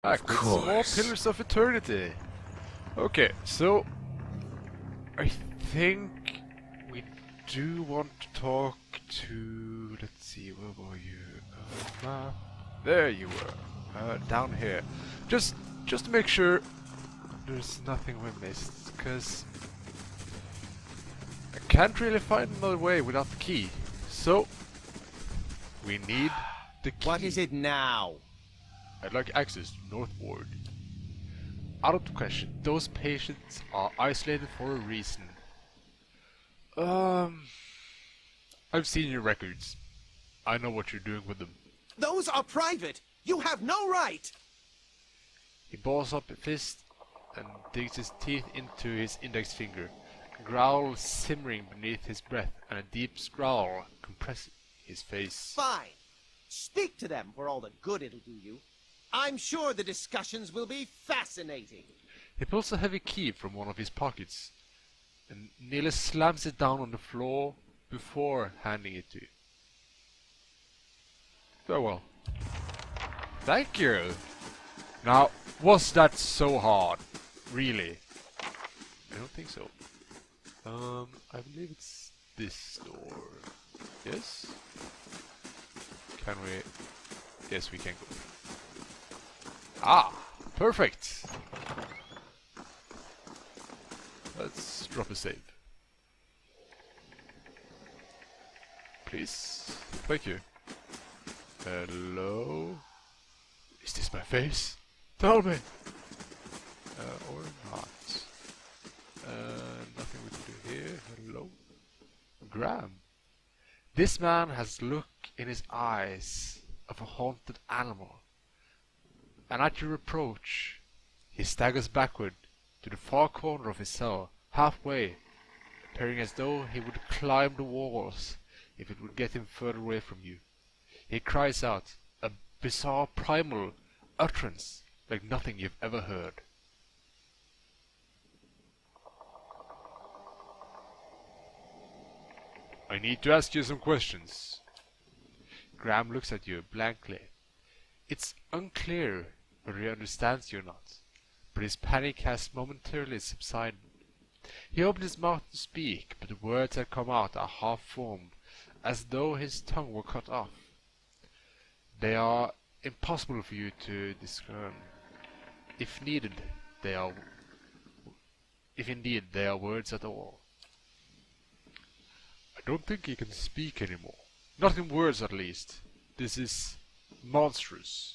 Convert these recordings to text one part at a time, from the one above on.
Back with some more Pillars of Eternity. Okay, so I think we do want to talk to. Let's see, where were you? Map. There you were. Down here. Just to make sure there's nothing we missed, because I can't really find another way without the key. So we need the key. What is it now? I'd like access to North Ward. Out of the question, those patients are isolated for a reason. I've seen your records. I know what you're doing with them. Those are private! You have no right! He balls up a fist and digs his teeth into his index finger. A growl simmering beneath his breath, and a deep growl compressing his face. Fine. Speak to them for all the good it'll do you. I'm sure the discussions will be fascinating. He pulls a heavy key from one of his pockets and nearly slams it down on the floor before handing it to you. Farewell. Thank you. Now, was that so hard? Really? I don't think so. I believe it's this door. Yes? Can we? Yes, we can go. Ah, perfect. Let's drop a save. Please. Thank you. Hello? Is this my face? Tell me! Or not. Nothing we can do here. Hello? Graham. This man has look in his eyes of a haunted animal. And at your approach, he staggers backward to the far corner of his cell, halfway, appearing as though he would climb the walls if it would get him further away from you. He cries out, a bizarre primal utterance like nothing you've ever heard. I need to ask you some questions. Graham looks at you blankly. It's unclear whether he understands you or not, but his panic has momentarily subsided. He opened his mouth to speak, but the words that come out are half-formed, as though his tongue were cut off. They are impossible for you to discern. If needed, if indeed they are words at all. I don't think he can speak anymore. Not in words, at least. This is monstrous.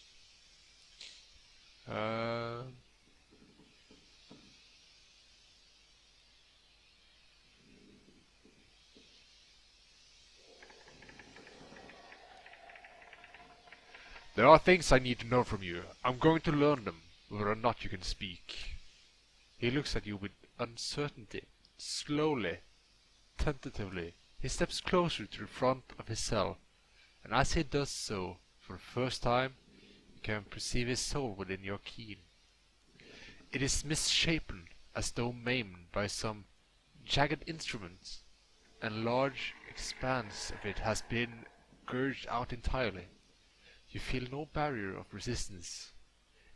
There are things I need to know from you. I'm going to learn them, whether or not you can speak. He looks at you with uncertainty. Slowly, tentatively, he steps closer to the front of his cell, and as he does so, for the first time, you can perceive his soul within your keen. It is misshapen, as though maimed by some jagged instrument, and large expanse of it has been gouged out entirely. You feel no barrier of resistance.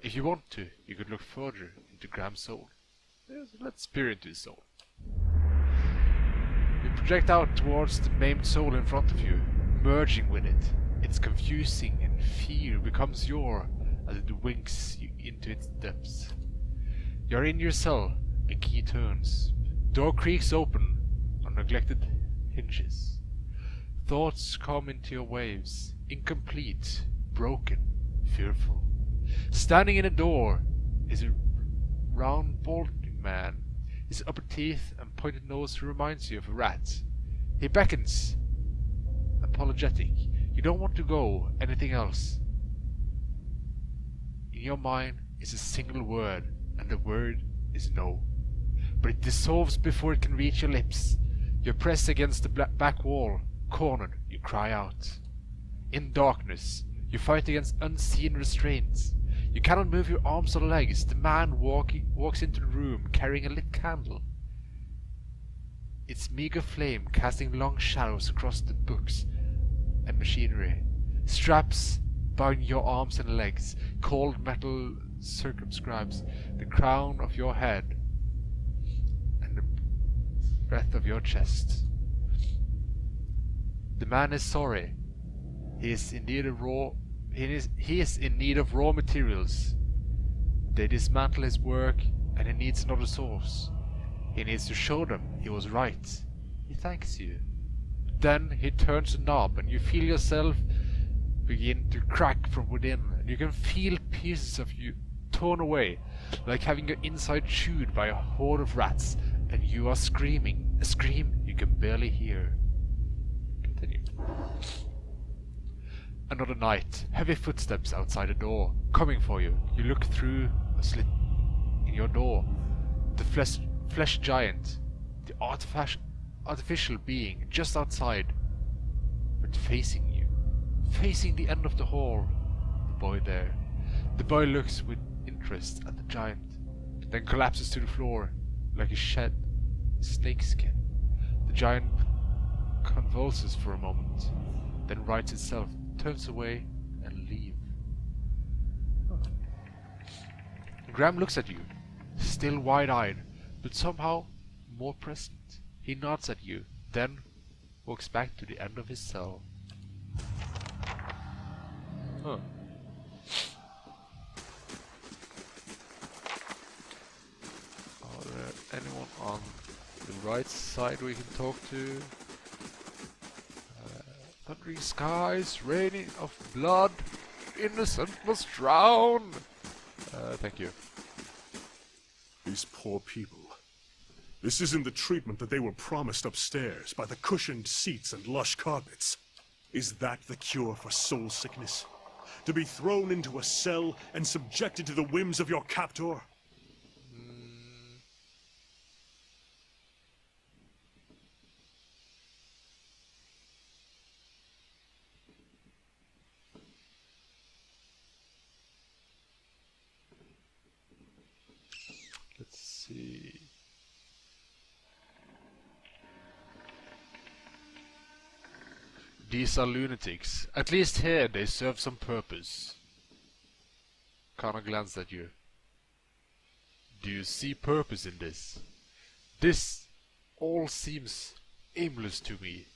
If you want to, you could look further into Graham's soul. Yes, let's peer into his soul. You project out towards the maimed soul in front of you, merging with it. It's confusing, and fear becomes your as it winks you into its depths. You're in your cell. A key turns. Door creaks open on neglected hinges. Thoughts come into your waves, incomplete, broken, fearful. Standing in a door is a round, balding man. His upper teeth and pointed nose reminds you of a rat. He beckons, apologetic. You don't want to go anything else. In your mind is a single word, and the word is no. But it dissolves before it can reach your lips. You're pressed against the back wall, cornered, you cry out. In darkness, you fight against unseen restraints. You cannot move your arms or legs. The man walks into the room carrying a lit candle. Its meager flame casting long shadows across the books and machinery. Straps bind your arms and legs. Cold metal circumscribes the crown of your head and the breadth of your chest. The man is sorry. He is in need of raw materials. They dismantle his work and he needs another source. He needs to show them he was right. He thanks you. Then he turns a knob and you feel yourself begin to crack from within, and you can feel pieces of you torn away, like having your inside chewed by a horde of rats, and you are screaming, a scream you can barely hear. Continue. Another night, heavy footsteps outside the door, coming for you. You look through a slit in your door. The flesh giant, the artificial being just outside, but facing you, facing the end of the hall. The boy there. The boy looks with interest at the giant, then collapses to the floor like a shed snakeskin. The giant convulses for a moment, then rights itself, turns away and leaves. Graham looks at you, still wide-eyed, but somehow more present. He nods at you, then walks back to the end of his cell. Huh. Are there anyone on the right side we can talk to? Thundering skies, raining of blood, innocent must drown. Thank you. These poor people. This isn't the treatment that they were promised upstairs by the cushioned seats and lush carpets. Is that the cure for soul sickness? To be thrown into a cell and subjected to the whims of your captor? Let's see. These are lunatics. At least here they serve some purpose. Connor glanced at you. Do you see purpose in this? This all seems aimless to me.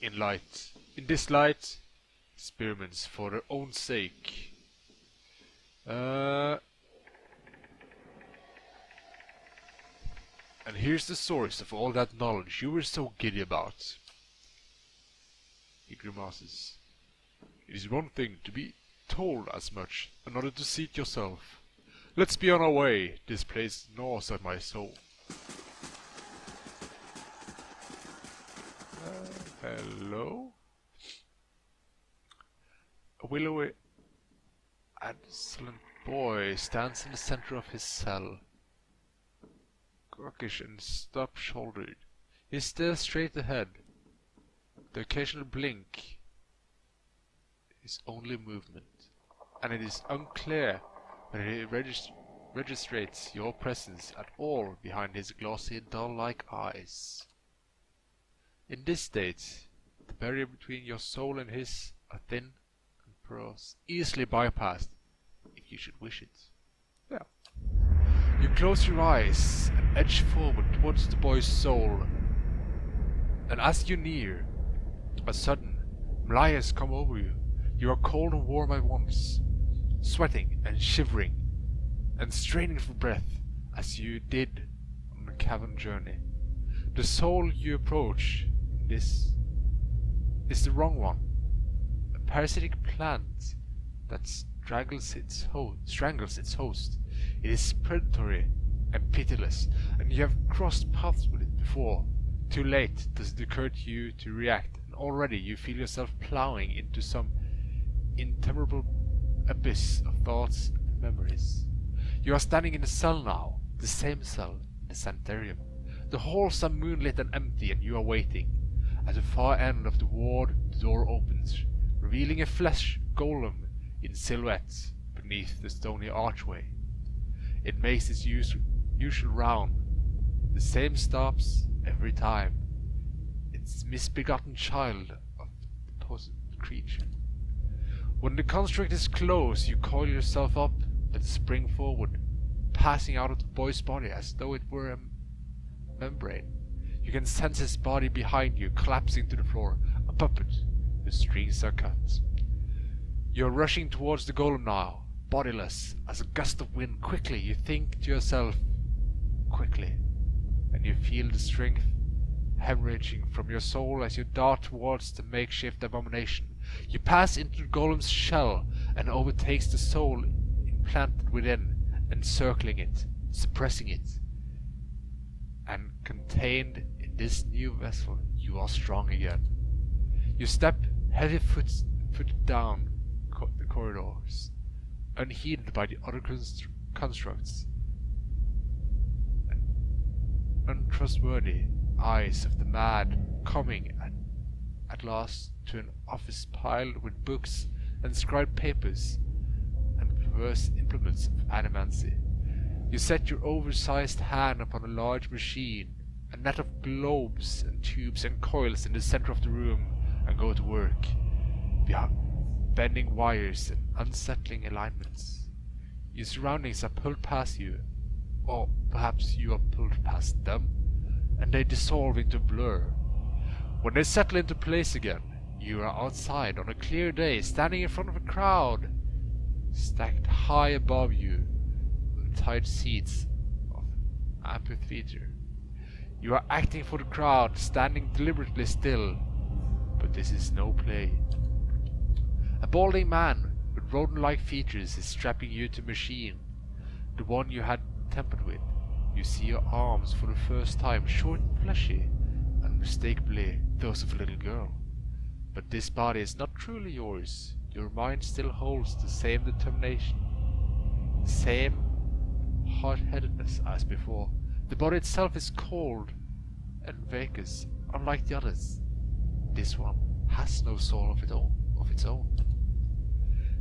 In this light, experiments for their own sake. And here's the source of all that knowledge you were so giddy about. He grimaces. It is one thing to be told as much, another to see it yourself. Let's be on our way. This place gnaws at my soul. Hello? A willowy, insolent boy stands in the center of his cell. Gawkish and stop-shouldered, he stares straight ahead. The occasional blink is only movement, and it is unclear whether he registrates your presence at all behind his glossy, dull-like eyes. In this state, the barrier between your soul and his are thin and porous, easily bypassed, if you should wish it. Yeah. You close your eyes and edge forward towards the boy's soul, and as you near, a sudden malaise has come over you. You are cold and warm at once, sweating and shivering, and straining for breath as you did on the cavern journey. The soul you approach in this is the wrong one, a parasitic plant that strangles its host. It is predatory and pitiless, and you have crossed paths with it before. Too late does it occur to you to react, and already you feel yourself plowing into some interminable abyss of thoughts and memories. You are standing in a cell now, the same cell in the sanitarium. The halls are moonlit and empty, and you are waiting. At the far end of the ward, the door opens, revealing a flesh golem in silhouette beneath the stony archway. It makes its usual round, the same stops every time. It's misbegotten child of the potent creature. When the construct is closed, you coil yourself up and spring forward, passing out of the boy's body as though it were a membrane. You can sense his body behind you, collapsing to the floor, a puppet whose strings are cut. You're rushing towards the golem now, bodiless as a gust of wind. Quickly, you think to yourself, quickly, and you feel the strength hemorrhaging from your soul as you dart towards the makeshift abomination. You pass into the golem's shell and overtakes the soul implanted within, encircling it, suppressing it. And contained in this new vessel, you are strong again. You step heavy foot down the corridors, unheeded by the other constructs. And untrustworthy eyes of the mad, coming at last to an office piled with books and scribed papers and perverse implements of animancy. You set your oversized hand upon a large machine, a net of globes and tubes and coils in the center of the room, and go to work, bending wires and unsettling alignments. Your surroundings are pulled past you, or perhaps you are pulled past them, and they dissolve into blur. When they settle into place again, you are outside on a clear day, standing in front of a crowd, stacked high above you, with tight seats of amphitheater. You are acting for the crowd, standing deliberately still, but this is no play. A balding man with rodent-like features is strapping you to a machine, the one you had tampered with. You see your arms for the first time, short and fleshy, unmistakably those of a little girl. But this body is not truly yours. Your mind still holds the same determination, the same hard-headedness as before. The body itself is cold and vacuous, unlike the others. This one has no soul of its own.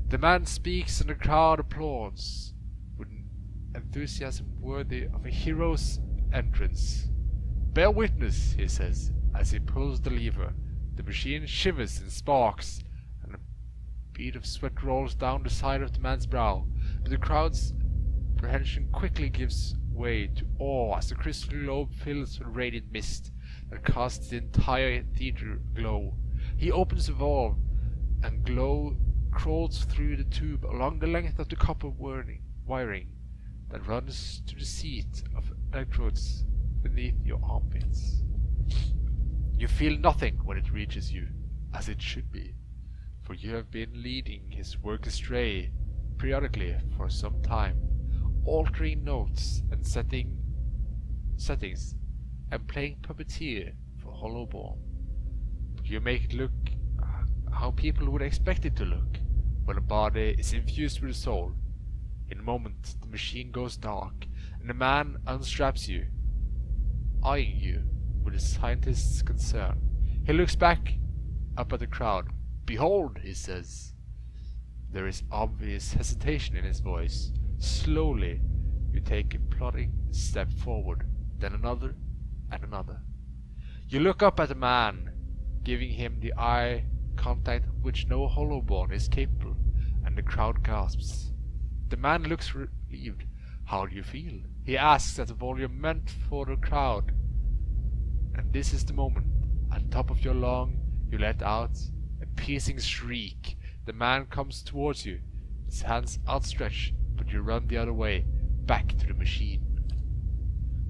The man speaks and the crowd applauds with an enthusiasm worthy of a hero's entrance. "Bear witness," he says, as he pulls the lever. The machine shivers and sparks, and a bead of sweat rolls down the side of the man's brow. But the crowd's apprehension quickly gives way to awe as the crystal globe fills with radiant mist that casts the entire theater aglow. He opens the valve, and glow crawls through the tube along the length of the copper wiring that runs to the seat of electrodes beneath your armpits. You feel nothing when it reaches you, as it should be, for you have been leading his work astray periodically for some time, altering notes and settings, and playing puppeteer for Hollowborn. You make it look how people would expect it to look when a body is infused with a soul. In a moment, the machine goes dark, and the man unstraps you, eyeing you with a scientist's concern. He looks back up at the crowd. "Behold," he says. There is obvious hesitation in his voice. Slowly, you take a plodding step forward, then another and another. You look up at the man, giving him the eye contact of which no Hollowborn is capable, and the crowd gasps. The man looks relieved. "How do you feel?" he asks at a volume meant for the crowd. And this is the moment. At the top of your lung, you let out a piercing shriek. The man comes towards you, his hands outstretched, but you run the other way, back to the machine.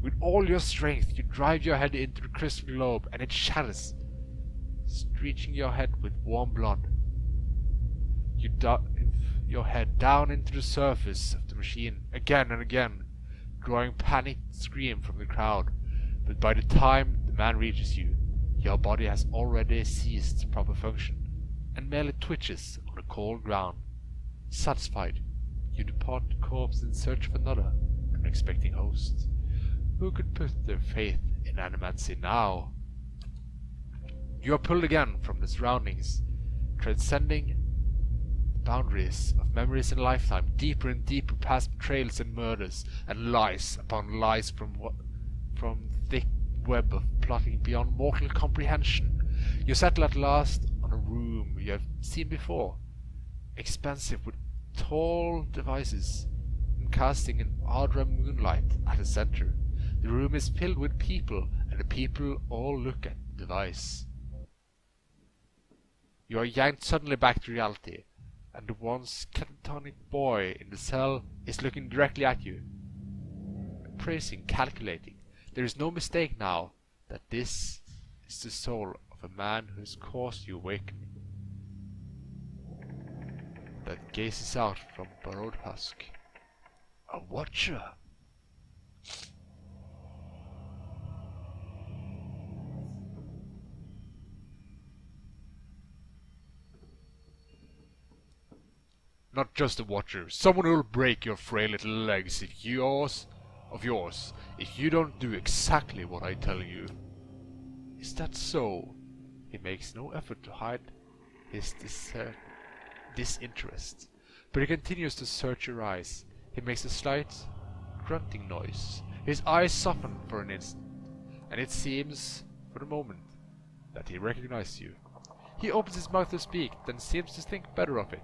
With all your strength, you drive your head into the crystal globe, and it shatters, stretching your head with warm blood. You dive your head down into the surface of the machine, again and again, drawing panicked scream from the crowd. But by the time the man reaches you, your body has already ceased proper function, and merely twitches on the cold ground. Satisfied, you depart the corpse in search of another unexpected host. Who could put their faith in animancy now? You are pulled again from the surroundings, transcending the boundaries of memories and lifetime, deeper and deeper past betrayals and murders, and lies upon lies from thick web of plotting beyond mortal comprehension. You settle at last on a room you have seen before, expansive with tall devices casting an odd red moonlight at the center. The room is filled with people, and the people all look at the device. You are yanked suddenly back to reality, and the once catatonic boy in the cell is looking directly at you. Appraising, calculating. There is no mistake now that this is the soul of a man who has caused you awakening. That gazes out from burrowed husk. A watcher. Not just a watcher, someone who will break your frail little legs if yours if you don't do exactly what I tell you. Is that so? He makes no effort to hide his disinterest, but he continues to search your eyes. He makes a slight grunting noise. His eyes soften for an instant, and it seems, for the moment, that he recognizes you. He opens his mouth to speak, then seems to think better of it.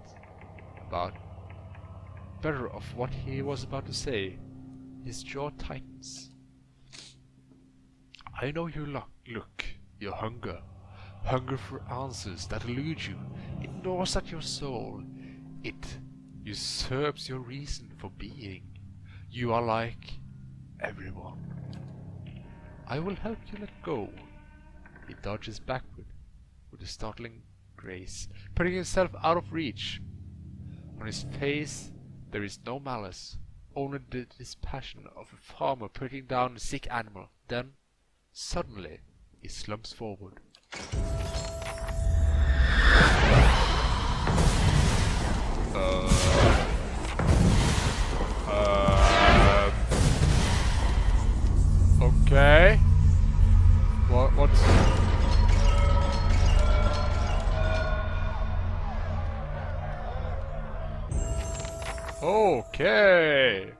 Better of what he was about to say. His jaw tightens. I know your look, your hunger for answers that elude you. It gnaws at your soul. It usurps your reason for being. You are like everyone. I will help you let go. He dodges backward with a startling grace, putting himself out of reach. On his face there is no malice, only the dispassion of a farmer putting down a sick animal. Then, suddenly, he slumps forward. Okay. What's... Okay.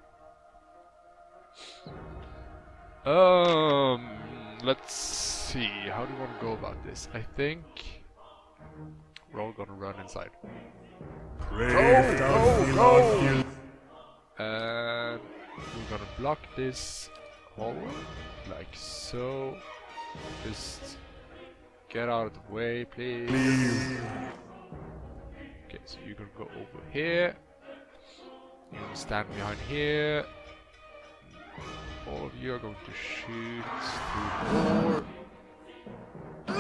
Let's see. How do you want to go about this? I think we're all gonna run inside. And we're gonna block this hallway like so. Just get out of the way, please. Okay, so you can go over here. You can stand behind here. All of you are going to shoot through the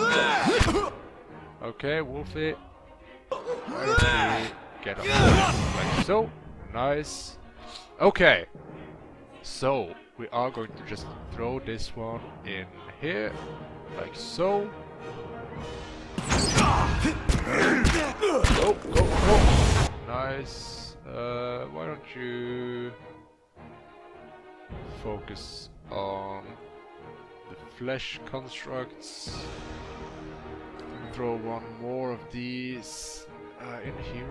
door. Okay, Wolfie. Why don't you get up like so? Nice. Okay. So, we are going to just throw this one in here. Like so. Go, go, go. Nice. Why don't you focus on the flesh constructs? Throw one more of these in here.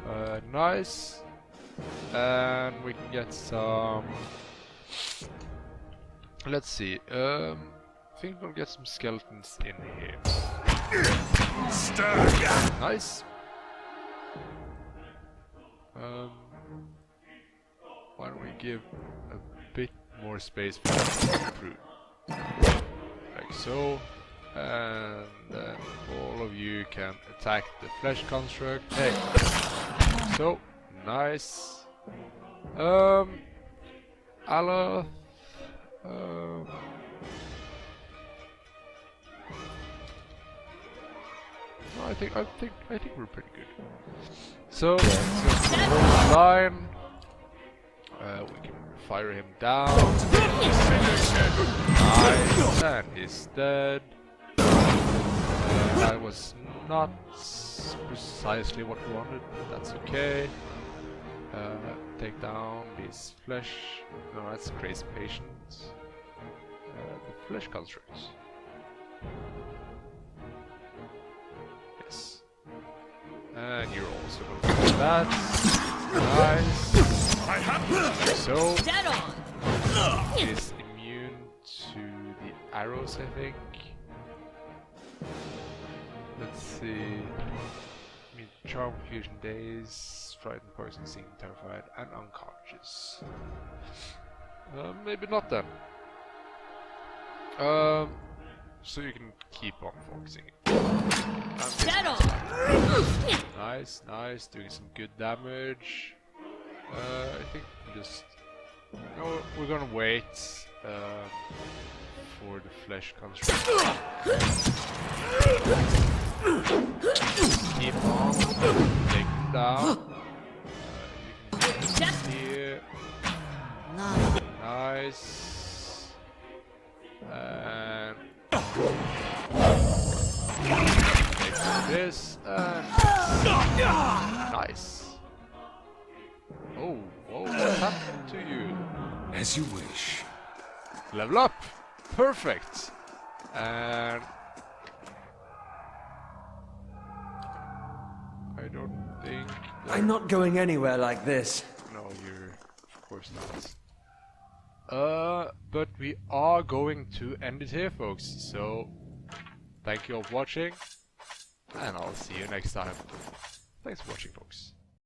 Oh, nice. And we can get some. Let's see. I think we'll get some skeletons in here. Nice. Why don't we give a bit more space for fruit? Like so. And then all of you can attack the flesh construct. Hey. So, nice. Aloth. I think we're pretty good. So let's go to line. We can fire him down. Nice, and he's dead. That was not precisely what we wanted, but that's okay. Take down these flesh. No, that's crazy patience. The flesh constructs. Yes. And you're also going to do that. Nice. So, is immune to the arrows, I think. Let's see. Charm, confusion, daze, frightened person seen terrified and unconscious. Maybe not then. So you can keep on focusing. Settle! Nice, nice, doing some good damage. I think we just... No, we're gonna wait for the flesh construct. Keep on, take them down. You can get this here. Nice. And take this and nice. Oh, what happened to you? As you wish. Level up! Perfect! And I don't think I'm not going anywhere like this. No, you're of course not. But we are going to end it here, folks. So thank you all for watching, and I'll see you next time. Thanks for watching, folks.